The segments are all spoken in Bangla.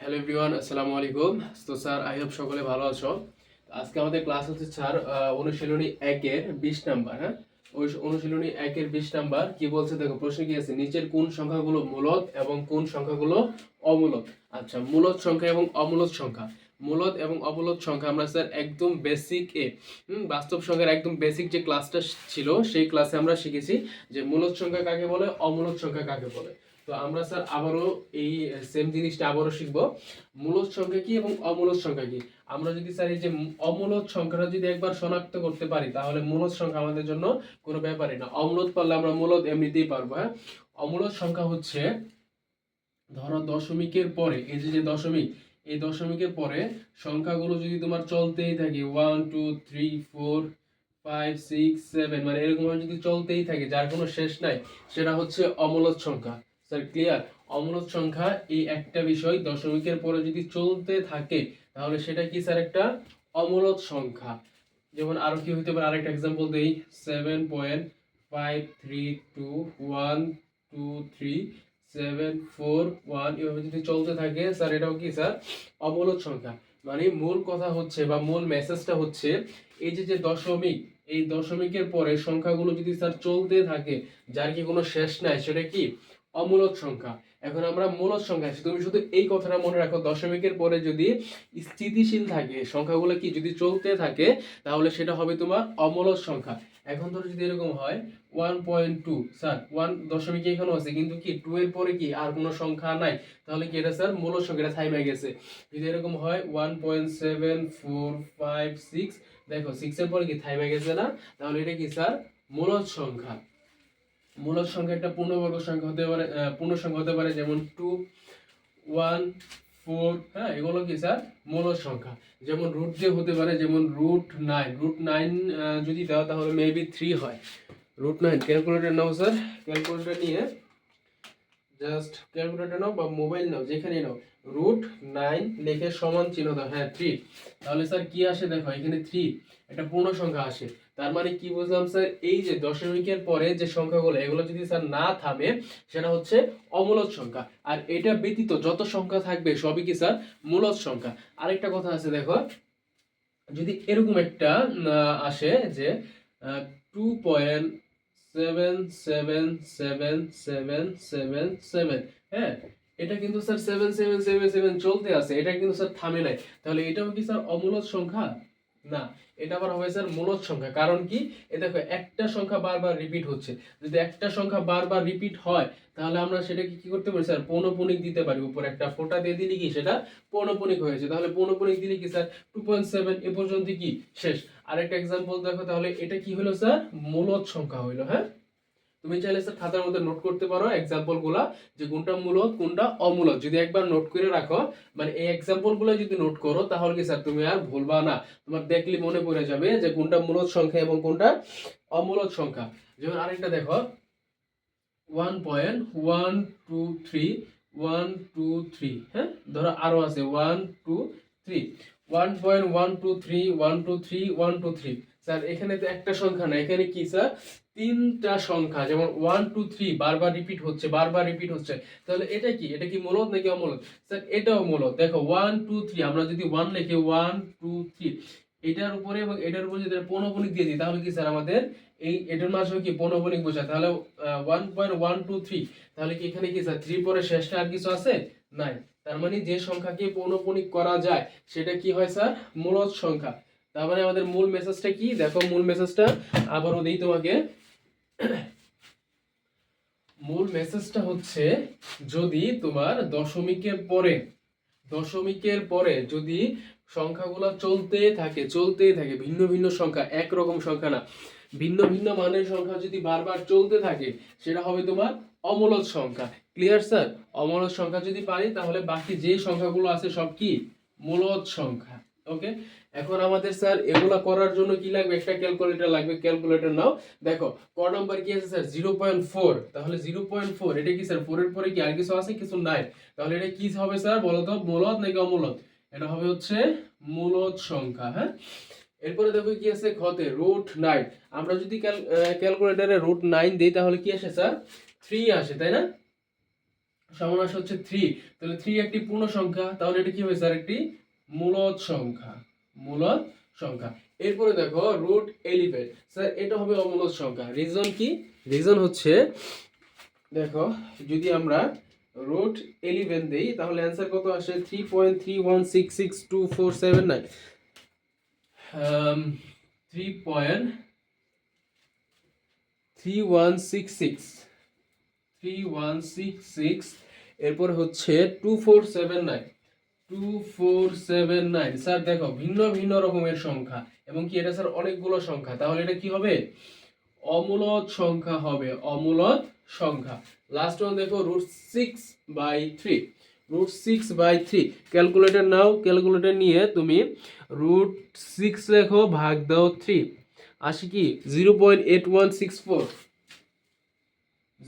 হ্যালো এভরিওয়ান, আসসালামু আলাইকুম। তো স্যার, আই হোপ সকলে ভালো আছো। আজকে আমাদের ক্লাস হচ্ছে স্যার অনুশীলনী 1-এর 20 নাম্বার। হ্যাঁ, ওই অনুশীলনী 1-এর 20 নাম্বার কি বলছে দেখো, প্রশ্ন কি আছে, নিচের কোন সংখ্যাগুলো মূলদ এবং কোন সংখ্যাগুলো অমূলদ। আচ্ছা, মূলদ সংখ্যা এবং অমূলদ সংখ্যা। মূলদ এবং অমূলদ সংখ্যা আমরা স্যার একদম বেসিক বাস্তব সংখ্যার একদম বেসিক যে ক্লাসটা ছিল সেই ক্লাসে আমরা শিখেছি যে মূলদ সংখ্যা কাকে বলে, অমূলদ সংখ্যা কাকে বলে। তো আমরা স্যার আবারও এই সেম জিনিসটা আবারও শিখবো, মূলদ সংখ্যা কি এবং অমূলদ সংখ্যা কি। আমরা যদি স্যার এই যে অমূলদ সংখ্যাটা যদি একবার শনাক্ত করতে পারি তাহলে মূলদ সংখ্যা আমাদের জন্য কোনো ব্যাপারই না। অমূলদ পারলে আমরা মূলদ এমনিতেই পারবো। হ্যাঁ, অমূলদ সংখ্যা হচ্ছে, ধরো দশমিকের পরে এই যে দশমিক, এই দশমিকের পরে সংখ্যাগুলো যদি তোমার চলতেই থাকে 1 2 3 4 5 6 7, মানে এরকম ভাবে যদি চলতেই থাকে যার কোনো শেষ নাই, সেটা হচ্ছে অমূলদ সংখ্যা। Sir clear? অমূলদ সংখ্যা এই একটা বিষয়, দশমিকের পরে যদি চলতে থাকে তাহলে সেটা কি স্যার, একটা অমূলদ সংখ্যা। যেমন আরো কি হইতে পারে, আরেকটা एग्जांपल দেই, 7.532 1 2 3 7 4 1 এভাবে যদি চলতে থাকে স্যার, এটাও কি স্যার, অমূলদ সংখ্যা। মানে মূল কথা হচ্ছে বা মূল মেসেজটা হচ্ছে, এই যে দশমিক, এই দশমিকের পরে সংখ্যাগুলো যদি স্যার চলতে থাকে যার কি কোনো শেষ নাই, সেটা কি অমূলদ সংখ্যা। এখন আমরা মূলদ সংখ্যা আসি, তুমি শুধু এই কথাটা মনে রাখো, দশমিকের পরে যদি স্থিতিশীল থাকে সংখ্যাগুলো, কি যদি চলতে থাকে তাহলে সেটা হবে তোমার অমূলদ সংখ্যা। এখন ধরো যদি এরকম হয় 1.2, স্যার 1 দশমিক এখানে আছে কিন্তু কি 2 এর পরে কি আর কোনো সংখ্যা নাই, তাহলে কি এটা স্যার মূলদ সংখ্যা, এটা থাইমা গেছে। যদি এরকম হয় 1.745 6, দেখো 6 এর পরে কি থাইমা গেছে না, তাহলে এটা কি স্যার মূলদ সংখ্যা। মূলদ সংখ্যা একটা পূর্ণবর্গ সংখ্যা হতে পারে, পূর্ণ সংখ্যা হতে পারে, যেমন 2 1 4। হ্যাঁ, এগুলো কি স্যার মূলদ সংখ্যা। যেমন রুট দিয়ে হতে পারে, যেমন √9, √9 যদি দাও তাহলে মেবি 3 হয়। √9 ক্যালকুলেটর নাও স্যার, ক্যালকুলেটর নিয়ে জাস্ট ক্যালকুলেটর নাও বা মোবাইল নাও, যেখানেই নাও, √9 লিখে সমান চিহ্ন দাও, হ্যাঁ 3। তাহলে স্যার কি আসে দেখো, এখানে 3 একটা পূর্ণ সংখ্যা আসে। তার মানে কি বুঝলাম স্যার, এই যে দশমিকের পরে যে সংখ্যাগুলো, এগুলো যদি স্যার না থামে সেটা হচ্ছে অমূলদ সংখ্যা। আর এটা ব্যতীত যত সংখ্যা থাকবে সবই কি স্যার মূলদ সংখ্যা। আরেকটা কথা আছে দেখো, যদি এরকম একটা আসে যে 2.7777777, হ্যাঁ, এটা কিন্তু স্যার 7777 চলতে আছে, এটা কিন্তু স্যার থামে নাই, তাহলে এটাও কি স্যার অমূলদ সংখ্যা? না, এটা আবার হবে স্যার মূলদ সংখ্যা। কারণ কি, এ দেখো একটা সংখ্যা বারবার রিপিট হচ্ছে, যদি একটা সংখ্যা বারবার রিপিট হয় তাহলে আমরা সেটাকে কি করতে পারি স্যার, পৌনঃপুনিক দিতে পারি, উপর একটা ফোঁটা দিয়ে দিলে কি সেটা পৌনঃপুনিক হয়েছে। তাহলে পৌনঃপুনিক দিলে কি স্যার 2.7 এ পর্যন্ত কি শেষ। আরেকটা एग्जांपल দেখো, তাহলে এটা কি হলো স্যার, মূলদ সংখ্যা হইলো। হ্যাঁ, তুমি চাইলে স্যার খাতার মধ্যে নোট করতে পারো एग्जांपल গুলা, যে কোনটা মূলদ কোনটা অমূলদ। যদি একবার নোট করে রাখো, মানে এই एग्जांपल গুলো যদি নোট করো তাহলে কি স্যার তুমি আর ভুলবা না, তোমার দেখলে মনে পড়ে যাবে যে কোনটা মূলদ সংখ্যা এবং কোনটা অমূলদ সংখ্যা। যেমন আরেকটা দেখো, 1.123 হ্যাঁ, ধরো আরো আছে 123, 1.123 স্যার এখানে তো একটা সংখ্যা না, এখানে কি স্যার তিনটা সংখ্যা, যেমন 123 বারবার রিপিট হচ্ছে, বারবার রিপিট হচ্ছে, তাহলে এটা কি, এটা কি মূলদ নাকি অমূলদ? স্যার এটাও মূলদ। দেখো 123, আমরা যদি 1 লিখি 123, এটার উপরে এবং এটার উপরে যদি পৌনঃপুনিক দিয়ে দিই তাহলে কি স্যার আমাদের এই এটার মাঝে কি পৌনঃপুনিক বোঝায়, তাহলে 1.123, তাহলে কি এখানে কি স্যার 3 পরে শেষটা আর কিছু আছে নাই, তার মানে যে সংখ্যাকে পৌনঃপুনিক করা যায় সেটা কি হয় স্যার, মূলদ সংখ্যা। তার মানে আমাদের মূল মেসেজটা কি দেখো, মূল মেসেজটা আবারও দেই তোমাকে। মূল মেসেজটা হচ্ছে, যদি তোমার দশমিকের পরে যদি সংখ্যাগুলো চলতেই থাকে ভিন্ন ভিন্ন সংখ্যা, একরকম সংখ্যা না, ভিন্ন ভিন্ন মানের সংখ্যা যদি বারবার চলতে থাকে সেটা হবে তোমার অমূলদ সংখ্যা। Clear sir? অমূলদ সংখ্যা যদি পাই তাহলে বাকি যে সংখ্যাগুলো আছে সব কি মূলদ সংখ্যা। ওকে, এখন আমাদের স্যার এগুলা করার জন্য কি লাগবে, একটা ক্যালকুলেটর লাগবে, ক্যালকুলেটর নাও। দেখো ক নাম্বার কি আছে স্যার, 0.4, তাহলে 0.4 এটা কি স্যার 4 এর পরে কি আর কিছু আছে, কিছু নাই, তাহলে এটা কি হবে স্যার বলো তো, মূলদ নাকি অমূলদ? এটা হবে হচ্ছে মূলদ সংখ্যা। হ্যাঁ, এরপরে দেখো কি আছে খতে, √9, আমরা যদি ক্যালকুলেটরে √9 দেই তাহলে কি আসে স্যার 3 আসে, তাই না? সমান আসে হচ্ছে 3। তাহলে 3 একটি পূর্ণ সংখ্যা, তাহলে এটা কি হবে স্যার? একটি মূলদ সংখ্যা, মূলদ সংখ্যা। এরপরে দেখো √11, স্যার এটা হবে অমূলদ সংখ্যা। রিজন কি? রিজন হচ্ছে দেখো যদি আমরা √11 দেই তাহলে অ্যান্সার কত আসে? 3.31662479, 3.3166 এরপর হচ্ছে 2479 স্যার দেখো ভিন্ন ভিন্ন রকমের সংখ্যা এবং কি এটা স্যার অনেকগুলো সংখ্যা, তাহলে এটা কি হবে? অমূলদ সংখ্যা হবে, অমূলদ সংখ্যা। লাস্ট ওয়ান দেখো √6/3, √6/3 ক্যালকুলেটর নাও, ক্যালকুলেটর নিয়ে তুমি √6 লেখো, ভাগ দাও 3, আসে কি 0.8164,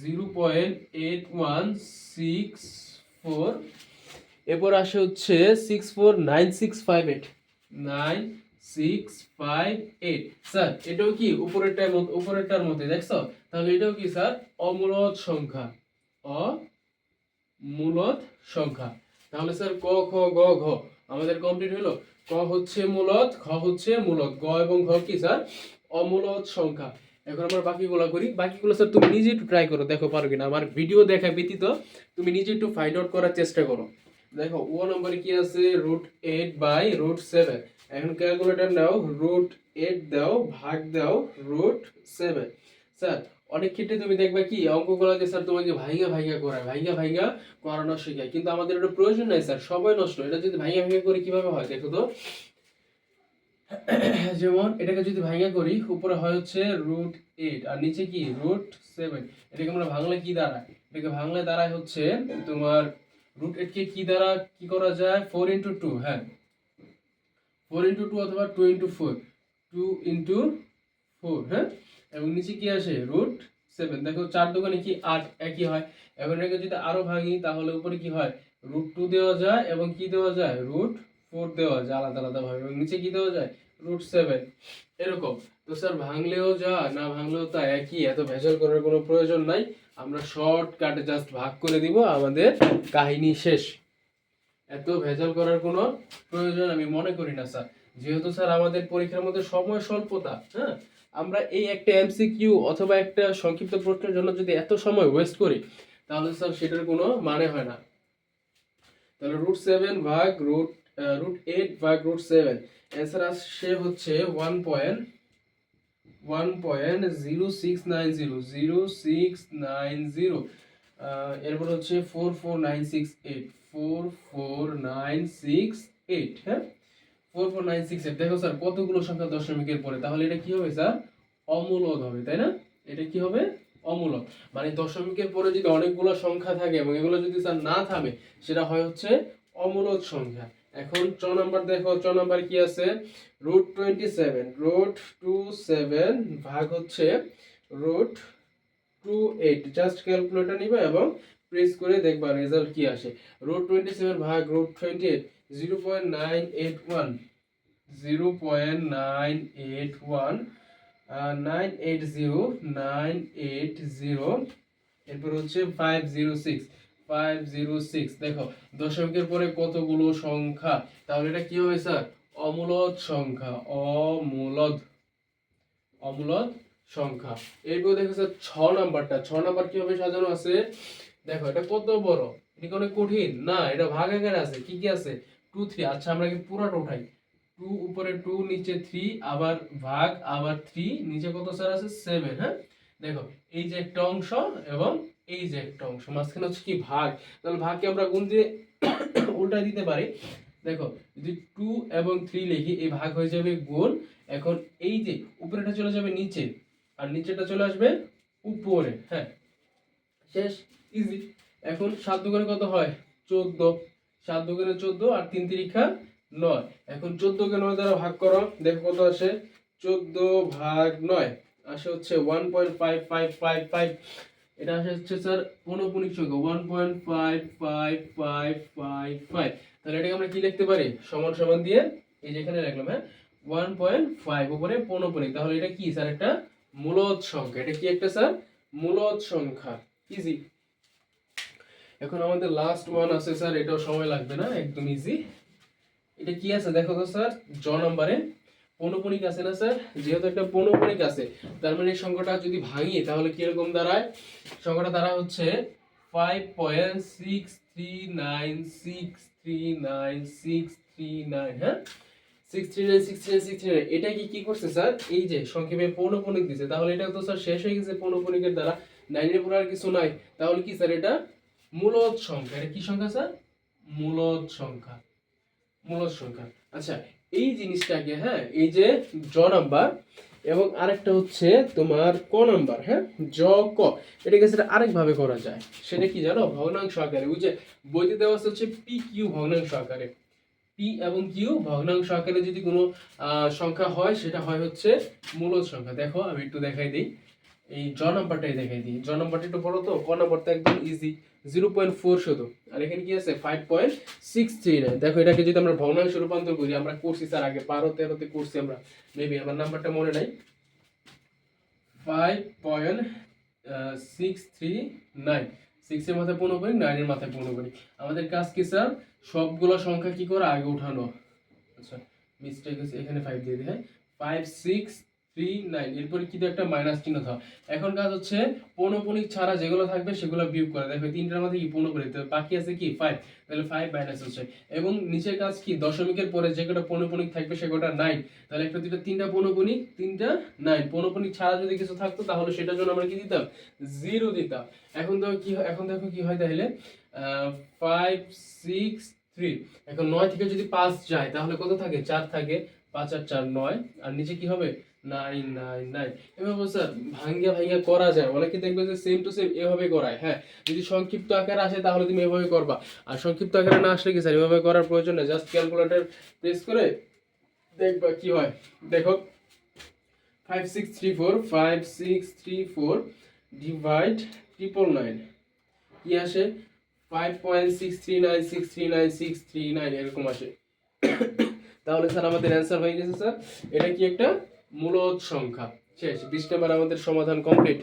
0.8164। এরপর আসে হচ্ছে 649658, 9658। স্যার এটাও কি উপরেরটার মধ্যে দেখছো? তাহলে এটাও কি স্যার? অমূলদ সংখ্যা, অমূলদ সংখ্যা। তাহলে স্যার ক খ গ ঘ আমাদের কমপ্লিট হলো। ক হচ্ছে মূলদ, খ হচ্ছে মূলদ, গ এবং ঘ কি স্যার? অমূলদ সংখ্যা। এখন আমরা বাকিগুলো করি। বাকিগুলো স্যার তুমি নিজে একটু ট্রাই করো, দেখো পারো কিনা। আমার ভিডিও দেখা ব্যতীত তুমি নিজে একটু ফাইন্ড আউট করার চেষ্টা করো। দেখো ও নম্বরে কি আছে? √8/√7। এখন ক্যালকুলেটর নাও, √8 দাও, ভাগ দাও √7। স্যার অনেক ক্ষেত্রে তুমি দেখবে কি অঙ্কগুলোকে স্যার তোমাকে ভাইগা ভাইগা করায়, ভাইগা ভাইগা করানো শেখায়, কিন্তু আমাদের এটা প্রয়োজন নাই স্যার, সবাই নষ্ট। এটা যদি ভাইগা ভাইগা করে কিভাবে হয় দেখো তো। যেমন এটাকে যদি ভাঙা করি, উপরে হয় হচ্ছে √8 আর নিচে কি √7। এটাকে আমরা ভাঙলে কি দাঁড়ায়? এটাকে ভাঙলে দাঁড়ায় হচ্ছে তোমার √8 কে কি দ্বারা কি করা যায়? 4 × 2, হ্যাঁ 4 × 2 অথবা 2 × 4, 2 × 4, হ্যাঁ। এবং নিচে কি আসে? √7। দেখো 4 দোকানে কি 8, একই হয়। এখন এটাকে যদি আরো ভাঙি তাহলে উপরে কি হয়? √2 দেওয়া যায় এবং কি দেওয়া যায়? √4 দেওয়া যায় আলাদা আলাদা ভাবে, এবং নিচে কি দেওয়া যায়? √7। এরকম। তো স্যার ভাঙলেও যা না ভাঙলেও তা একই, এত ভেজাল করার কোনো প্রয়োজন নাই। আমরা শর্টকাটে জাস্ট ভাগ করে দিব, আমাদের কাহিনী শেষ। এত ভেজাল করার কোনো প্রয়োজন আমি মনে করি না স্যার। যেহেতু স্যার আমাদের পরীক্ষার মধ্যে সময় স্বল্পতা, হ্যাঁ, আমরা এই একটা এমসিকিউ অথবা একটা সংক্ষিপ্ত প্রশ্নের জন্য যদি এত সময় ওয়েস্ট করি তাহলে স্যার সেটার কোনো মানে হয় না। তাহলে √8/√7 অ্যান্সার আসছে হচ্ছে 1.0690, এরপর হচ্ছে 44968, 44968, হ্যাঁ 44968। দেখো স্যার কতগুলো সংখ্যা দশমিকের পরে, তাহলে এটা কি হবে স্যার? অমূলদ হবে, তাই না? এটা কি হবে? অমূলদ। মানে দশমিকের পরে যদি অনেকগুলো সংখ্যা থাকে এবং এগুলো যদি স্যার না থামে সেটা হয় হচ্ছে অমূলদ সংখ্যা। এখন চ নাম্বার দেখো, চ নাম্বার কি আছে? √27, √27 ভাগ হচ্ছে √28। জাস্ট ক্যালকুলেটর নিবে এবং প্রেস করে দেখবা রেজাল্ট কি আসে। √27 ভাগ √28, 0.981, 0.981, 980, এরপর হচ্ছে 506। দেখো দশমিকের পরে কতগুলো সংখ্যা, তাহলে এটা কি হবে স্যার? অমূলদ সংখ্যা, অমূলদ সংখ্যা। এরপর দেখো স্যার 6 নাম্বারটা, 6 নাম্বার কিভাবে সাজানো আছে দেখো। এটা কত বড়, এটা কি অনেক কঠিন না? এটা ভাগ আকারে আছে, কি কি আছে? 2 3। আচ্ছা আমরা কি পুরোটা উঠাই? 2 উপরে 2, নিচে 3, আবার ভাগ, আবার 3, নিচে কত স্যার আছে? 7, হ্যাঁ। দেখো এই যে একটা অংশ এবং এই যে একটা অংশ, মাঝখানে হচ্ছে কি ভাগ। তাহলে ভাগকে আমরা গুণ দিয়ে উল্টা দিতে পারি। দেখো যদি 2 এবং 3 লিখি, এই ভাগ হয়ে যাবে গুণ। এখন এই যে উপরেটা চলে যাবে নিচে আর নিচেটা চলে আসবে উপরে, হ্যাঁ শেষ, ইজি। এখন 7 দুগুণে কত হয়? 14, 7 দুগুণে 14 আর 3 তিরিখা 9। এখন 14 কে 9 দ্বারা ভাগ করো, দেখো কত আসে? 14 ভাগ 9 আসে হচ্ছে 1.5555। এটা আসে হচ্ছে স্যার পৌনঃপুনিক সংখ্যা 1.555555। তাহলে এটাকে আমরা কি লিখতে পারি? সমান সমান দিয়ে এই যে এখানে লিখলাম, হ্যাঁ 1.5 উপরে পৌনঃপুনিক। তাহলে এটা কি স্যার? একটা মূলদ সংখ্যা। এটা কি একটা স্যার? মূলদ সংখ্যা, ইজি। এখন আমাদের লাস্ট ওয়ান আছে স্যার, এটাও সময় লাগবে না, একদম ইজি। এটা কি আছে দেখো তো স্যার, জ নম্বরে পৌনঃপুনিক আছে না স্যার? যেহেতু একটা পৌনঃপুনিক আছে, তার মানে এই সংখ্যাটা যদি ভাঙি তাহলে কিরকম দাঁড়ায়? সংখ্যাটা দাঁড়ায় হচ্ছে 5.639639 হ্যাঁ, 639 এটা কি করছে স্যার? এই যে সংক্ষেপে পৌনঃপুনিক দিছে, তাহলে এটা তো স্যার শেষ হয়ে গেছে পৌনঃপুনিকের দ্বারা, 9 এর পর আর কিছু নাই। তাহলে কি স্যার এটা মূলদ সংখ্যা। এটা কি সংখ্যা স্যার? মূলদ সংখ্যা, মূলদ সংখ্যা। আচ্ছা, এই জিনিসটাকে, হ্যাঁ, এই যে জ নাম্বার এবং আরেকটা হচ্ছে তোমার ক নাম্বার, হ্যাঁ, জ ক, এটাকে সেটা আরেক ভাবে করা যায়। সেটা কি জানো? ভগ্নাংশ আকারে। ওই যে বইতে দেওয়া আছে হচ্ছে পি কিউ ভগ্নাংশ আকারে। পি এবং কিউ ভগ্নাংশ আকারে যদি কোনো সংখ্যা হয়, সেটা হয় হচ্ছে মূলদ সংখ্যা। দেখো আমি একটু দেখাই দিই, এই জ নাম্বারটাই দেখাই দিই। জ নাম্বারটা একটু বড়, তো ক নাম্বারটা একদম ইজি, 0.4 শুধু। আর এখানে কি আছে? 5.639। দেখো এটাকে যদি আমরা ভগ্নাংশে রূপান্তর করি, আমরা করছি স্যার আগে 12-13 করছি আমরা, মেবি আমার নাম্বারটা মনে নাই। 5.639, 6 এর মাথায় পৌনঃপুনিক, 9 এর মাথায় পৌনঃপুনিক। আমাদের কাজ কি স্যার? সবগুলো সংখ্যা কি করে আগে উঠানো। আচ্ছা, মিস্টেক হয়েছে, এখানে 5 দিয়ে দিই, হ্যাঁ, 5639, এরপরে কি একটা মাইনাস চিহ্ন দাও। এখন কাজ হচ্ছে পৌনঃপুনিক ছাড়া যেগুলো থাকবে সেগুলো বিয়োগ করা। দেখো তিনটার মধ্যে কি পৌনঃপুনিক, তো বাকি আছে কি 5, তাহলে 5 মাইনাস হচ্ছে। এবং নিচের কাজ কি? দশমিকের পরে যে কটা পৌনঃপুনিক থাকবে সে কটা 9, তাহলে একটা দুইটা তিনটা পৌনঃপুনিক, তিনটা 9। পৌনঃপুনিক ছাড়া যদি কিছু থাকতো তাহলে সেটার জন্য আমরা কি দিতাম? 0 দিতাম। এখন দেখো কি হয়, এখন দেখো কি হয় তাহলে 563। এখন 9 থেকে যদি 5 যায় তাহলে কত থাকে? 4 থাকে, 5 আর 4 9, আর নিচে কি হবে? 999। এভাবে স্যার ভাঙ্গা ভাঙ্গা করা যায়। অনেকে দেখবে যে সেম টু সেম এভাবে করায়। হ্যাঁ, যদি সংক্ষিপ্ত আকারে আসে তাহলে তুমি এভাবে করবা, আর সংক্ষিপ্ত আকারে না আসলে কি স্যার এভাবে করার প্রয়োজন নেই। জাস্ট ক্যালকুলেটর প্রেস করে দেখবা কি হয়। দেখো 5634 ডিভাইড 999 কি আসে? 5.639639 এরকম আসে। তাহলে স্যার আমাদের অ্যান্সার হয়ে গেছে স্যার, এটা কি একটা মূলদ সংখ্যা। শেষ, 20 নাম্বার আমাদের সমাধান কমপ্লিট।